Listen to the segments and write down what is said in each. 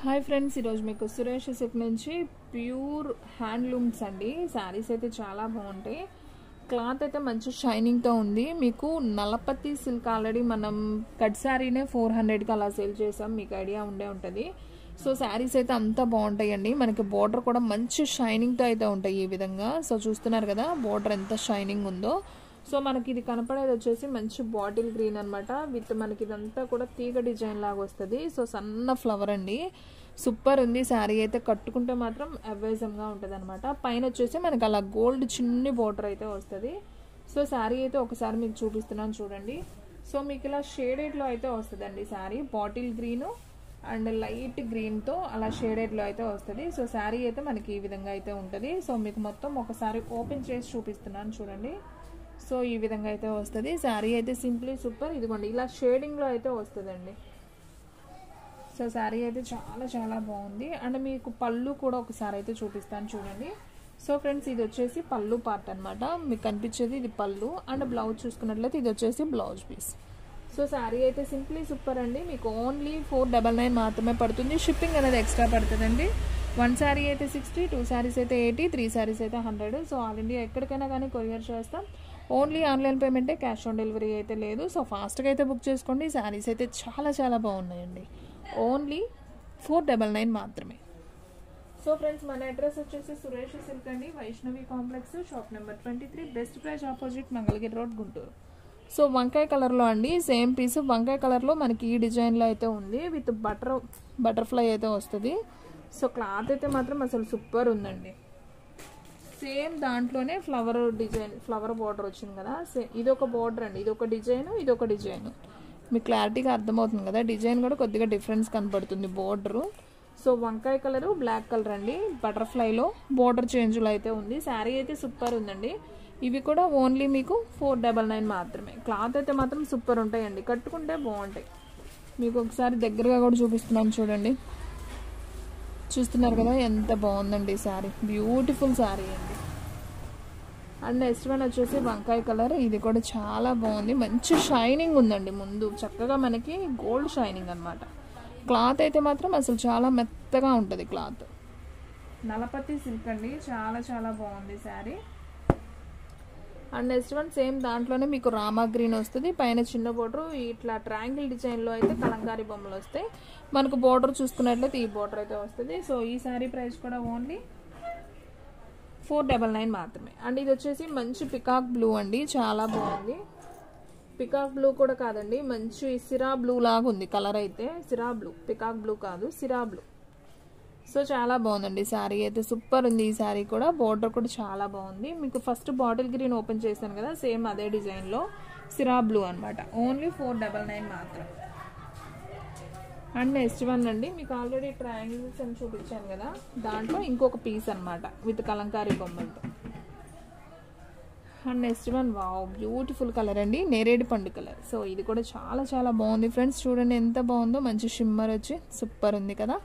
Hi friends, ఈరోజు మీకు Suresh silk నుంచి ప్యూర్ హ్యాండ్లూమ్స్ అండి. శారీస్ అయితే చాలా బాగుంటాయి. క్లాత్ అయితే మంచి షైనింగ్తో ఉంది. మీకు నలపతి సిల్క్ ఆల్రెడీ మనం కట్ శారీనే 400కి అలా సేల్ చేసాం, మీకు ఐడియా ఉండే ఉంటుంది. సో శారీస్ అయితే అంతా బాగుంటాయండి. మనకి బోర్డర్ కూడా మంచి షైనింగ్తో అయితే ఉంటాయి ఈ విధంగా. సో చూస్తున్నారు కదా బోర్డర్ ఎంత షైనింగ్ ఉందో. సో మనకి ఇది కనపడేది వచ్చేసి మంచి బాటిల్ గ్రీన్ అనమాట. విత్ మనకి ఇదంతా కూడా తీగ డిజైన్ లాగా వస్తుంది. సో సన్న ఫ్లవర్ అండి, సూపర్ ఉంది. శారీ అయితే కట్టుకుంటే మాత్రం అవేజంగా ఉంటుంది అనమాట. పైన వచ్చేసి మనకి అలా గోల్డ్ చిన్ని బోర్డర్ అయితే వస్తుంది. సో శారీ అయితే ఒకసారి మీకు చూపిస్తున్నాను చూడండి. సో మీకు ఇలా షేడెడ్లో అయితే వస్తుందండి sari. Bottle green and light గ్రీన్తో అలా షేడెడ్లో అయితే వస్తుంది. సో శారీ అయితే మనకి ఈ విధంగా అయితే ఉంటుంది. సో మీకు మొత్తం ఒకసారి ఓపెన్ చేసి చూపిస్తున్నాను చూడండి. సో ఈ విధంగా అయితే వస్తుంది శారీ అయితే సింప్లీ సూపర్. ఇదిగోండి ఇలా షేడింగ్లో అయితే వస్తుందండి. సో శారీ అయితే చాలా చాలా బాగుంది. అండ్ మీకు పళ్ళు కూడా ఒకసారి అయితే చూపిస్తాను చూడండి. సో ఫ్రెండ్స్, ఇది వచ్చేసి పళ్ళు పార్ట్ అనమాట. మీకు కనిపించేది ఇది పళ్ళు. అండ్ బ్లౌజ్ చూసుకున్నట్లయితే ఇది వచ్చేసి బ్లౌజ్ పీస్. సో శారీ అయితే సింప్లీ సూపర్ అండి. మీకు ఓన్లీ 499 మాత్రమే పడుతుంది. షిప్పింగ్ అనేది ఎక్స్ట్రా పడుతుందండి. 1 శారీ అయితే 60, 2 శారీస్ అయితే 80, 3 శారీస్ అయితే 100. సో ఆల్ ఇండియా ఎక్కడికైనా కానీ కొరియర్ చేస్తాం. ఓన్లీ ఆన్లైన్ పేమెంటే, క్యాష్ ఆన్ డెలివరీ అయితే లేదు. సో ఫాస్ట్గా అయితే బుక్ చేసుకోండి. శారీస్ అయితే చాలా చాలా బాగున్నాయండి. ఓన్లీ 499 మాత్రమే. సో ఫ్రెండ్స్, మన అడ్రస్ వచ్చేసి సురేష్ సిల్క్ అండి, Vaishnavi complex, shop number 23, best price opposite, Mangalagiri road, Guntur. So వంకాయ కలర్లో అండి, సేమ్ పీస్ వంకాయ కలర్లో మనకి ఈ డిజైన్లో అయితే ఉంది. విత్ బటర్ఫ్లై అయితే వస్తుంది. సో క్లాత్ అయితే మాత్రం అసలు సూపర్ ఉందండి. సేమ్ దాంట్లోనే ఫ్లవర్ డిజైన్, ఫ్లవర్ బార్డర్ వచ్చింది కదా. ఇదొక బార్డర్ అండి, ఇదొక డిజైన్, ఇదొక డిజైన్. మీకు క్లారిటీగా అర్థమవుతుంది కదా. డిజైన్ కూడా కొద్దిగా డిఫరెన్స్ కనపడుతుంది బోర్డరు. సో వంకాయ కలరు, బ్లాక్ కలర్ అండి. బటర్ఫ్లైలో బోర్డర్ చేంజ్లో అయితే ఉంది. శారీ అయితే సూపర్ ఉందండి. ఇవి కూడా ఓన్లీ మీకు 499 మాత్రమే. క్లాత్ అయితే మాత్రం సూపర్ ఉంటాయండి, కట్టుకుంటే బాగుంటాయి. మీకు ఒకసారి దగ్గరగా కూడా చూపిస్తున్నాను చూడండి. చూస్తున్నారు కదా ఎంత బాగుందండి శారీ. బ్యూటిఫుల్ శారీ అండి. అండ్ నెక్స్ట్ వన్ వచ్చేసి వంకాయ కలర్. ఇది కూడా చాలా బాగుంది. మంచి షైనింగ్ ఉందండి. ముందు చక్కగా మనకి గోల్డ్ షైనింగ్ అనమాట. క్లాత్ అయితే మాత్రం అసలు చాలా మెత్తగా ఉంటుంది క్లాత్. నలపతి సిల్క్ అండి, చాలా చాలా బాగుంది sari. And next one same దాంట్లోనే మీకు రామా గ్రీన్ వస్తుంది. పైన చిన్న బోర్డర్ ఇట్లా ట్రయాంగిల్ డిజైన్లో అయితే కలంకారీ బొమ్మలు వస్తాయి. మనకు బోర్డర్ చూసుకున్నట్లయితే ఈ బోర్డర్ అయితే వస్తుంది. సో ఈ శారీ ప్రైస్ కూడా ఓన్లీ 499 మాత్రమే. అండ్ ఇది వచ్చేసి మంచి పికాక్ బ్లూ అండి, చాలా బాగుంది. పికాక్ బ్లూ కూడా కాదండి, మంచి సిరా బ్లూ లాగా ఉంది కలర్ అయితే. సిరా బ్లూ, పికాక్ బ్లూ కాదు, సిరా బ్లూ. సో చాలా బాగుందండి శారీ అయితే సూపర్ ఉంది. ఈ శారీ కూడా బోర్డర్ కూడా చాలా బాగుంది. మీకు ఫస్ట్ బాటిల్ గ్రీన్ ఓపెన్ చేశాను కదా, సేమ్ అదే డిజైన్లో సిరా బ్లూ అనమాట. ఓన్లీ 499 మాత్రం. అండ్ నెక్స్ట్ వన్ అండి, మీకు ఆల్రెడీ ట్రయాంగిల్స్ అని చూపించాను కదా, దాంట్లో ఇంకొక పీస్ అనమాట విత్ కలంకారీ బొమ్మలతో. And next one wow, beautiful colour అండి, నేరేడు పండు కలర్. సో ఇది కూడా చాలా చాలా బాగుంది ఫ్రెండ్స్. చూడండి ఎంత బాగుందో, మంచి షిమ్మర్ వచ్చి సూపర్ ఉంది కదా.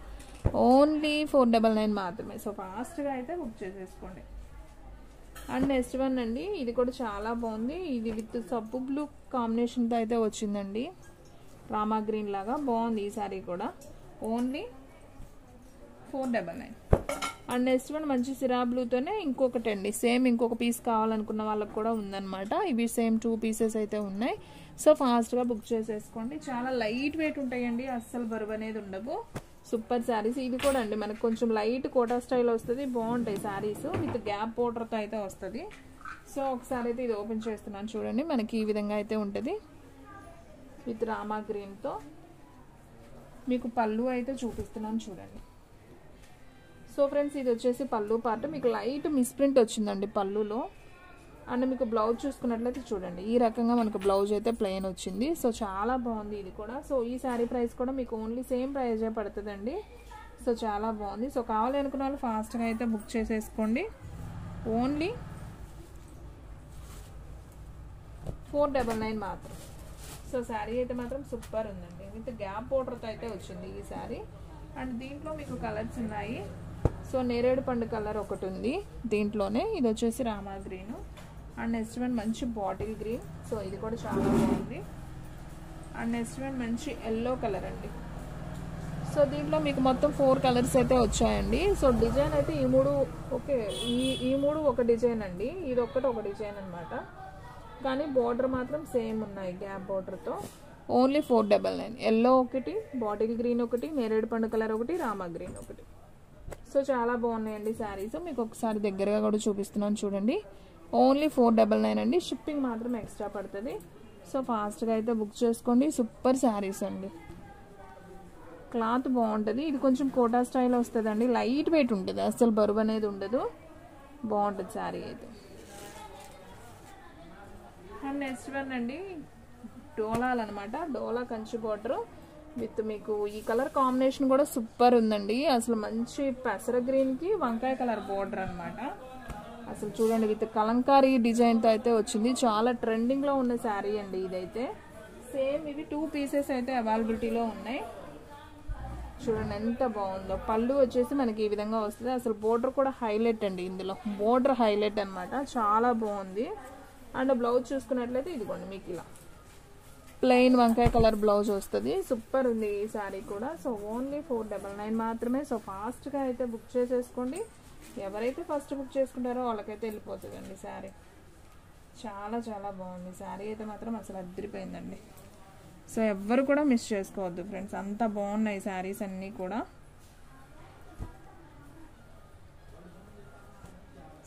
ఓన్లీ 499 మాత్రమే. సో ఫాస్ట్గా అయితే బుక్ చేసేసుకోండి. అండ్ నెక్స్ట్ వన్ అండి, ఇది కూడా చాలా బాగుంది. ఇది విత్ సబ్బు బ్లూ కాంబినేషన్తో అయితే వచ్చిందండి, రామా గ్రీన్ లాగా బాగుంది ఈ శారీ కూడా. ఓన్లీ 499. అండ్ నెక్స్ట్ వన్ మంచి సిరా బ్లూతోనే ఇంకొకటి అండి, సేమ్ ఇంకొక పీస్ కావాలనుకున్న వాళ్ళకి కూడా ఉందన్నమాట. ఇవి సేమ్ 2 పీసెస్ అయితే ఉన్నాయి. సో ఫాస్ట్గా బుక్ చేసేసుకోండి. చాలా లైట్ వెయిట్ ఉంటాయండి, అస్సలు బరువు అనేది ఉండవు. సూపర్ శారీస్. ఇది కూడా అండి మనకు కొంచెం లైట్ కోటా స్టైల్ వస్తుంది, బాగుంటాయి శారీస్. విత్ గ్యాప్ బోర్డర్తో అయితే వస్తుంది. సో ఒకసారి అయితే ఇది ఓపెన్ చేస్తున్నాను చూడండి. మనకి ఈ విధంగా అయితే ఉంటుంది విత్ రామా గ్రీన్తో. మీకు పళ్ళు అయితే చూపిస్తున్నాను చూడండి. సో ఫ్రెండ్స్, ఇది వచ్చేసి పళ్ళు పార్ట్. మీకు లైట్ మిస్ప్రింట్ వచ్చిందండి పళ్ళులో. అండ్ మీకు బ్లౌజ్ చూసుకున్నట్లయితే చూడండి, ఈ రకంగా మనకు బ్లౌజ్ అయితే ప్లెయిన్ వచ్చింది. సో చాలా బాగుంది ఇది కూడా. సో ఈ శారీ ప్రైస్ కూడా మీకు ఓన్లీ సేమ్ ప్రైజే పడుతుందండి. సో చాలా బాగుంది. సో కావాలి అనుకున్న వాళ్ళు ఫాస్ట్గా అయితే బుక్ చేసేసుకోండి. ఓన్లీ 499 మాత్రం. సో శారీ అయితే మాత్రం సూపర్ ఉందండి, విత్ గ్యాప్ బోర్డర్తో అయితే వచ్చింది ఈ శారీ. అండ్ దీంట్లో మీకు కలర్స్ ఉన్నాయి. సో నేరేడు పండు కలర్ ఒకటి ఉంది దీంట్లోనే. ఇది వచ్చేసి Rama green. And next one మంచి బాటిల్ గ్రీన్. సో ఇది కూడా చాలా బాగుంది. అండ్ నెక్స్ట్ వన్ మంచి ఎల్లో కలర్ అండి. సో దీంట్లో మీకు మొత్తం 4 కలర్స్ అయితే వచ్చాయండి. సో డిజైన్ అయితే ఈ 3 ఓకే, ఈ 3 ఒక డిజైన్ అండి, ఇది ఒక్కటి ఒక డిజైన్ అనమాట. కానీ బార్డర్ మాత్రం సేమ్ ఉన్నాయి గ్యాప్ బార్డర్తో. ఓన్లీ 499. ఎల్లో ఒకటి, బాటిల్ గ్రీన్ ఒకటి, నేరేడు పండు కలర్ ఒకటి, రామా గ్రీన్ ఒకటి. సో చాలా బాగున్నాయండి శారీస్. మీకు ఒకసారి దగ్గరగా కూడా చూపిస్తున్నాను చూడండి. ఓన్లీ 499 అండి. షిప్పింగ్ మాత్రం ఎక్స్ట్రా పడుతుంది. సో ఫాస్ట్గా అయితే బుక్ చేసుకోండి. సూపర్ శారీస్ అండి. క్లాత్ బాగుంటుంది. ఇది కొంచెం కోటా స్టైల్ వస్తుందండి. లైట్ వెయిట్ ఉంటుంది, అసలు బరువు అనేది ఉండదు. బాగుంటుంది శారీ అయితే. అండ్ నెక్స్ట్ వన్ అండి, డోలాలు అనమాట. డోలా కంచి బార్డర్ విత్ మీకు ఈ కలర్ కాంబినేషన్ కూడా సూపర్ ఉందండి. అసలు మంచి పెసర గ్రీన్కి వంకాయ కలర్ బార్డర్ అనమాట. అసలు చూడండి, విత్ కలంకారీ డిజైన్తో అయితే వచ్చింది. చాలా ట్రెండింగ్లో ఉన్న శారీ అండి ఇదైతే. సేమ్ ఇవి 2 పీసెస్ అయితే అవైలబిలిటీలో ఉన్నాయి. చూడండి ఎంత బాగుందో. పళ్ళు వచ్చేసి మనకి ఈ విధంగా వస్తుంది. అసలు బోర్డర్ కూడా హైలైట్ అండి. ఇందులో బోర్డర్ హైలైట్ అనమాట. చాలా బాగుంది. అండ్ బ్లౌజ్ చూసుకున్నట్లయితే ఇదిగోండి మీకు ఇలా ప్లెయిన్ వంకాయ కలర్ బ్లౌజ్ వస్తుంది. సూపర్ ఉంది ఈ శారీ కూడా. సో ఓన్లీ 499 మాత్రమే. సో ఫాస్ట్గా అయితే బుక్ చేసేసుకోండి. ఎవరైతే ఫస్ట్ బుక్ చేసుకుంటారో వాళ్ళకైతే వెళ్ళిపోతుందండి శారీ. చాలా చాలా బాగుంది శారీ అయితే మాత్రం. అసలు అదిరిపోయిందండి. సో ఎవ్వరు కూడా మిస్ చేసుకోవద్దు ఫ్రెండ్స్, అంత బాగున్నాయి శారీస్ అన్నీ కూడా.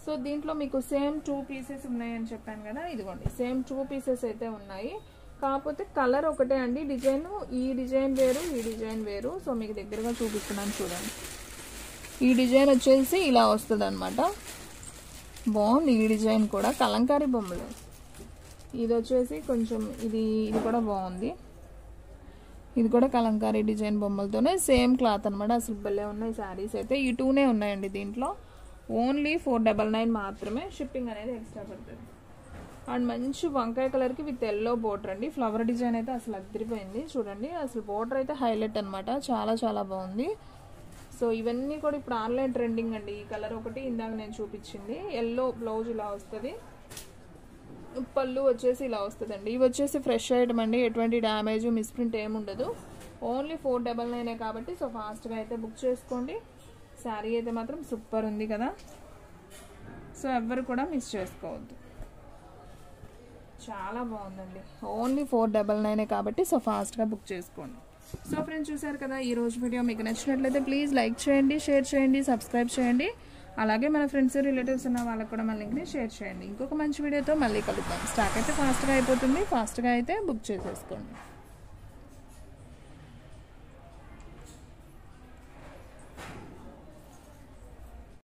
సో దీంట్లో మీకు సేమ్ 2 పీసెస్ ఉన్నాయని చెప్పాను కదా, ఇదిగోండి సేమ్ 2 పీసెస్ అయితే ఉన్నాయి. కాకపోతే కలర్ ఒకటే అండి. డిజైన్, ఈ డిజైన్ వేరు, ఈ డిజైన్ వేరు. సో మీకు దగ్గరగా చూపిస్తున్నాను చూడండి. ఈ డిజైన్ వచ్చేసి ఇలా వస్తుంది అనమాట. బాగుంది ఈ డిజైన్ కూడా. కలంకారీ బొమ్మలు. ఇది వచ్చేసి కొంచెం ఇది కూడా బాగుంది. ఇది కూడా కలంకారీ డిజైన్ బొమ్మలతోనే సేమ్ క్లాత్ అనమాట. అసలు భలే ఉన్నాయి శారీస్ అయితే. ఈ 2నే ఉన్నాయండి దీంట్లో. ఓన్లీ 499 మాత్రమే. షిప్పింగ్ అనేది ఎక్స్ట్రా పడుతుంది. అండ్ మంచి వంకాయ కలర్కి విత్ ఎల్లో బోర్డర్ అండి. ఫ్లవర్ డిజైన్ అయితే అసలు అదిరిపోయింది చూడండి. అసలు బోర్డర్ అయితే హైలైట్ అనమాట. చాలా చాలా బాగుంది. సో ఇవన్నీ కూడా ఇప్పుడు ఆన్లైన్ ట్రెండింగ్ అండి. ఈ కలర్ ఒకటి ఇందాక నేను చూపించింది. ఎల్లో బ్లౌజ్ ఇలా వస్తుంది. పళ్ళు వచ్చేసి ఇలా వస్తుందండి. ఇవి వచ్చేసి ఫ్రెష్ ఐటమ్ అండి. ఎటువంటి డ్యామేజ్ మిస్ప్రింట్ ఏముండదు. ఓన్లీ 499 కాబట్టి సో ఫాస్ట్గా అయితే బుక్ చేసుకోండి. శారీ అయితే మాత్రం సూపర్ ఉంది కదా. సో ఎవ్వరు కూడా మిస్ చేసుకోవద్దు. చాలా బాగుందండి. ఓన్లీ 499 కాబట్టి సో ఫాస్ట్గా బుక్ చేసుకోండి. సో ఫ్రెండ్స్ చూసారు కదా ఈ రోజు వీడియో. మీకు నచ్చినట్లయితే ప్లీజ్ లైక్ చేయండి, షేర్ చేయండి, సబ్స్క్రైబ్ చేయండి. అలాగే మన ఫ్రెండ్స్ రిలేటివ్స్ ఉన్న వాళ్ళకి కూడా మన లింక్ని షేర్ చేయండి. ఇంకొక మంచి వీడియోతో మళ్ళీ కలుద్దాం. స్టాక్ అయితే ఫాస్ట్గా అయిపోతుంది. ఫాస్ట్గా అయితే బుక్ చేసేసుకోండి.